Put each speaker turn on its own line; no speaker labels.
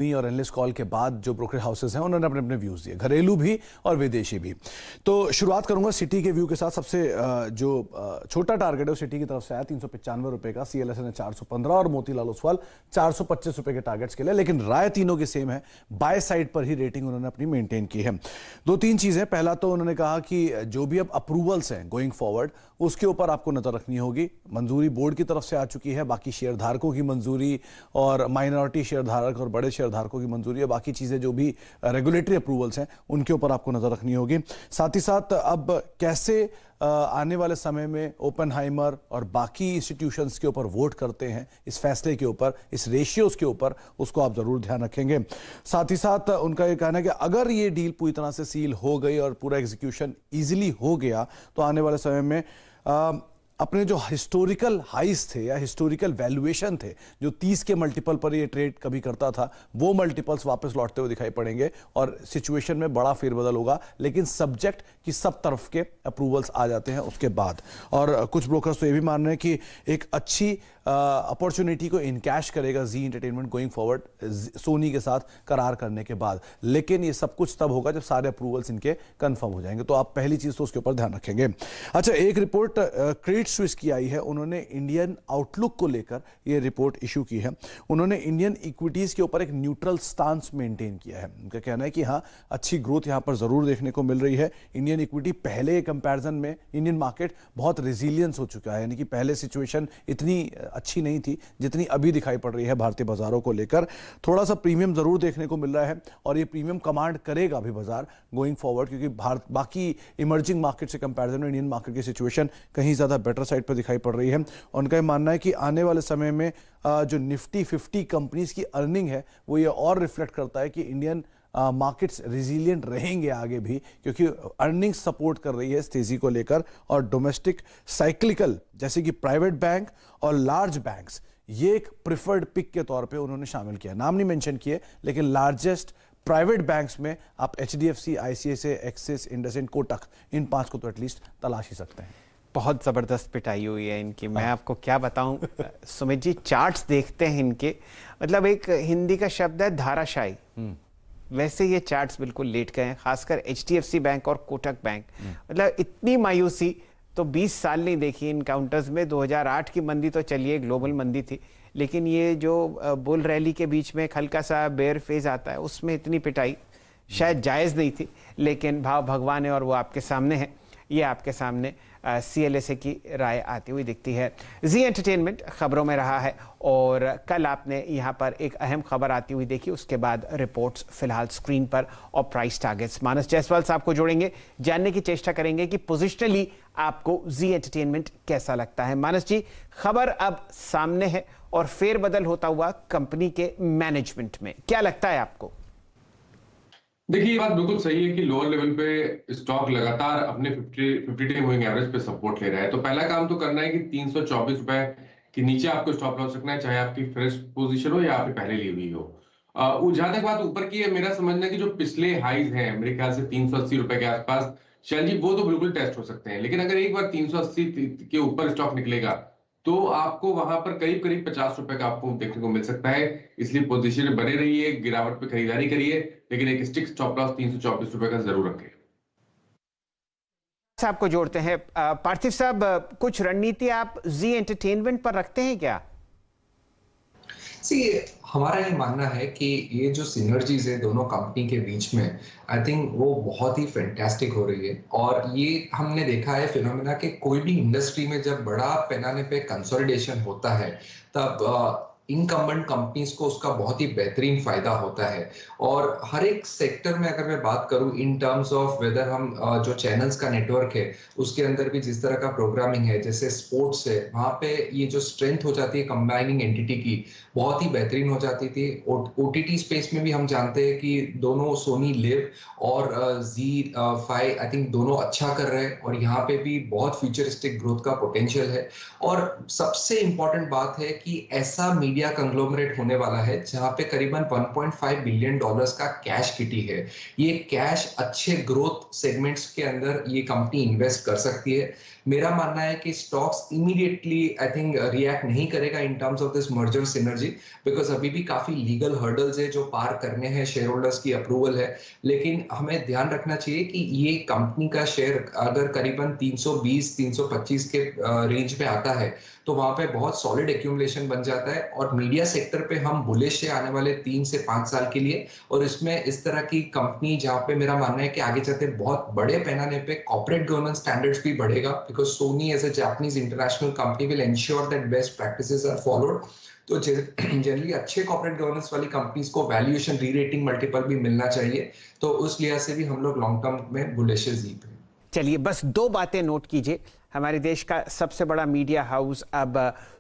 और analyst call के बाद जो ब्रोकरेज हाउसेस हैं उन्होंने अपने अपने व्यूज दिए, घरेलू भी और विदेशी भी। तो शुरुआत करूंगा सिटी के व्यू के साथ। सबसे जो छोटा टारगेट है वो सिटी की तरफ से आया 395 रुपए का, सीएलएसए ने 415 और मोतीलाल ओसवाल 425 रुपए के टारगेट्स के लिए। लेकिन राय तीनों की सेम है, बाय साइड पर ही रेटिंग उन्होंने अपनी मेंटेन की है। दो तीन चीजें, पहला तो उन्होंने कहा कि जो भी अब अप्रूवल्स हैं गोइंग फॉरवर्ड उसके ऊपर आपको नजर रखनी होगी। मंजूरी बोर्ड की तरफ से आ चुकी है, बाकी शेयरधारकों की मंजूरी और माइनॉरिटी शेयरधारक और बड़े शेयरधारकों की मंजूरी है, बाकी चीजें जो भी रेगुलेटरी अप्रूवल्स हैं उनके ऊपर आपको नजर रखनी होगी। साथ ही साथ अब कैसे आने वाले समय में ओपेनहाइमर और बाकी इंस्टीट्यूशंस के ऊपर वोट करते हैं, इस फैसले के ऊपर, इस रेशियोज के ऊपर, उसको आप जरूर ध्यान रखेंगे। साथ ही साथ उनका ये कहना है कि अगर ये डील पूरी तरह से सील हो गई और पूरा एग्जीक्यूशन इजीली हो गया तो आने वाले समय में अपने जो हिस्टोरिकल हाइस थे या हिस्टोरिकल वैल्यूएशन थे, जो 30 के मल्टीपल पर ये ट्रेड कभी करता था, वो मल्टीपल्स वापस लौटते हुए दिखाई पड़ेंगे और सिचुएशन में बड़ा फेरबदल होगा, लेकिन सब्जेक्ट कि सब तरफ के अप्रूवल्स आ जाते हैं उसके बाद। और कुछ ब्रोकर्स तो ये भी मान रहे हैं कि एक अच्छी अपॉर्चुनिटी को इनकैश करेगा जी एंटरटेनमेंट गोइंग फॉरवर्ड सोनी के साथ करार करने के बाद, लेकिन ये सब कुछ तब होगा जब सारे अप्रूवल्स इनके कंफर्म हो जाएंगे। तो आप पहली चीज तो उसके ऊपर ध्यान रखेंगे। अच्छा, एक रिपोर्ट क्रेडिट स्विस की आई है, उन्होंने इंडियन आउटलुक को लेकर ये रिपोर्ट इशू की है। उन्होंने इंडियन इक्विटीज के ऊपर एक न्यूट्रल स्टांस मेंटेन किया है। उनका कहना है कि हाँ, अच्छी ग्रोथ यहां पर जरूर देखने को मिल रही है। इंडियन इक्विटी पहले कंपैरिजन में इंडियन मार्केट बहुत रेजिलियंस हो चुका है, यानी कि पहले सिचुएशन इतनी अच्छी नहीं थी जितनी अभी दिखाई पड़ रही है भारतीय बाजारों को लेकर। थोड़ा सा प्रीमियम जरूर देखने को मिल रहा है और ये प्रीमियम कमांड करेगा अभी बाजार गोइंग फॉरवर्ड, क्योंकि भारत बाकी इमर्जिंग मार्केट से कंपैरिजन में इंडियन मार्केट की सिचुएशन कहीं ज्यादा बेटर साइड पर दिखाई पड़ रही है। उनका ये मानना है कि आने वाले समय में जो निफ्टी 50 कंपनीज की अर्निंग है वो ये और रिफ्लेक्ट करता है कि इंडियन मार्केट्स रिजिलियंट रहेंगे आगे भी, क्योंकि अर्निंग सपोर्ट कर रही है इस तेजी को लेकर। और डोमेस्टिक साइक्लिकल जैसे कि प्राइवेट बैंक और लार्ज बैंक्स, ये एक प्रिफर्ड पिक के तौर पे उन्होंने शामिल किया। नाम नहीं मेंशन किए, लेकिन लार्जेस्ट प्राइवेट बैंक्स में आप एचडीएफसी, आईसीआईसीआई, एक्सिस, इंडसइंड, कोटक, इन 5 को तो एटलीस्ट तलाश ही सकते हैं।
बहुत जबरदस्त पिटाई हुई है इनकी, मैं आपको क्या बताऊं। सुमित जी, चार्ट्स देखते हैं इनके, मतलब एक हिंदी का शब्द है धाराशाही, वैसे ये चार्ट्स बिल्कुल लेट गए हैं, खासकर एचडीएफसी बैंक और कोटक बैंक। मतलब इतनी मायूसी तो 20 साल नहीं देखी इन काउंटर्स में। 2008 की मंदी तो चलिए ग्लोबल मंदी थी, लेकिन ये जो बुल रैली के बीच में एक हल्का सा बेयर फेज आता है, उसमें इतनी पिटाई शायद जायज़ नहीं थी। लेकिन भाव भगवान है और वो आपके सामने है। ये आपके सामने सीएलएसए की राय आती हुई दिखती है। जी एंटरटेनमेंट खबरों में रहा है और कल आपने यहाँ पर एक अहम खबर आती हुई देखी, उसके बाद रिपोर्ट्स फिलहाल स्क्रीन पर और प्राइस टारगेट्स। मानस जायसवाल साहब को जोड़ेंगे, जानने की चेष्टा करेंगे कि पोजिशनली आपको जी एंटरटेनमेंट कैसा लगता है। मानस जी, खबर अब सामने है और फेरबदल होता हुआ कंपनी के मैनेजमेंट में, क्या लगता है आपको?
देखिए, ये बात बिल्कुल सही है कि लोअर लेवल पे स्टॉक लगातार अपने 50 डे मूविंग एवरेज पे सपोर्ट ले रहा है। तो पहला काम तो करना है कि 324 रुपए के नीचे आपको स्टॉप लॉस रखना है, चाहे आपकी फ्रेश पोजीशन हो या आपकी पहले ली हुई हो। जहां तक बात ऊपर की है, मेरा समझना है कि जो पिछले हाईज हैं मेरे ख्याल से 380 रुपए के आसपास, शायद जी वो तो बिल्कुल टेस्ट हो सकते हैं। लेकिन अगर एक बार 380 के ऊपर स्टॉक निकलेगा तो आपको वहां पर करीब करीब 50 रुपए का आपको देखने को मिल सकता है। इसलिए पोजीशन में बने रहिए, गिरावट पे खरीदारी करिए, लेकिन एक स्टिक स्टॉप लॉस 324 रुपए का जरूर रखें।
साहब को जोड़ते हैं। पार्थिव साहब, कुछ रणनीति आप जी एंटरटेनमेंट पर रखते हैं क्या?
हमारा ये मानना है कि ये जो सिनर्जीज है दोनों कंपनी के बीच में, आई थिंक वो बहुत ही फैंटास्टिक हो रही है। और ये हमने देखा है फिनोमेना कि कोई भी इंडस्ट्री में जब बड़ा पैमाने पे कंसोलिडेशन होता है तब इनकम्बेंट कंपनीज को उसका बहुत ही बेहतरीन फायदा होता है। और हर एक सेक्टर में अगर मैं बात करूं इन टर्म्स ऑफ वेदर हम जो चैनल्स का नेटवर्क है उसके अंदर भी जिस तरह का प्रोग्रामिंग है, जैसे स्पोर्ट्स है, वहां पे ये जो स्ट्रेंथ हो जाती है कंबाइनिंग एंटिटी की, बहुत ही बेहतरीन हो जाती थी। ओटीटी स्पेस में भी हम जानते हैं कि दोनों सोनी लिव और ZEE5 आई थिंक दोनों अच्छा कर रहे हैं और यहाँ पे भी बहुत फ्यूचरिस्टिक ग्रोथ का पोटेंशियल है। और सबसे इंपॉर्टेंट बात है कि ऐसा मीडिया कंग्लोमरेट होने वाला है जहां पे करीबन 1.5 बिलियन डॉलर्स का कैश किटी है। ये कैश अच्छे ग्रोथ सेगमेंट्स के अंदर ये कंपनी इन्वेस्ट कर सकती है। मेरा मानना है कि stocks immediately I think react नहीं करेगा in terms of this merger synergy, because अभी भी काफी लीगल हर्डल्स है जो पार करने हैं, शेयर होल्डर्स की अप्रूवल है। लेकिन हमें ध्यान रखना चाहिए कि ये कंपनी का शेयर अगर करीबन 320-325 के रेंज पे आता है तो वहां पे बहुत सॉलिड एक्यूमुलेशन बन जाता है, और मीडिया सेक्टर पे हम बुलिश है आने वाले 3 से 5 साल के लिए। और इसमें इस तरह की कंपनी जहां पे मेरा मानना है कि आगे चलते बहुत बड़े पैमाने पे कॉर्पोरेट गवर्नेंस स्टैंडर्ड्स भी बढ़ेगा, because Sony as a Japanese international company will ensure that best practices are followed. तो जनरली अच्छे कॉर्पोरेट गवर्नेंस वाली कंपनीज को वैल्यूएशन री रेटिंग मल्टीपल भी मिलना चाहिए, तो उस लिहाज से भी हम लोग लॉन्ग टर्म में बुलिश है जीप है।
चलिए बस 2 बातें नोट कीजिए। हमारे देश का सबसे बड़ा मीडिया हाउस अब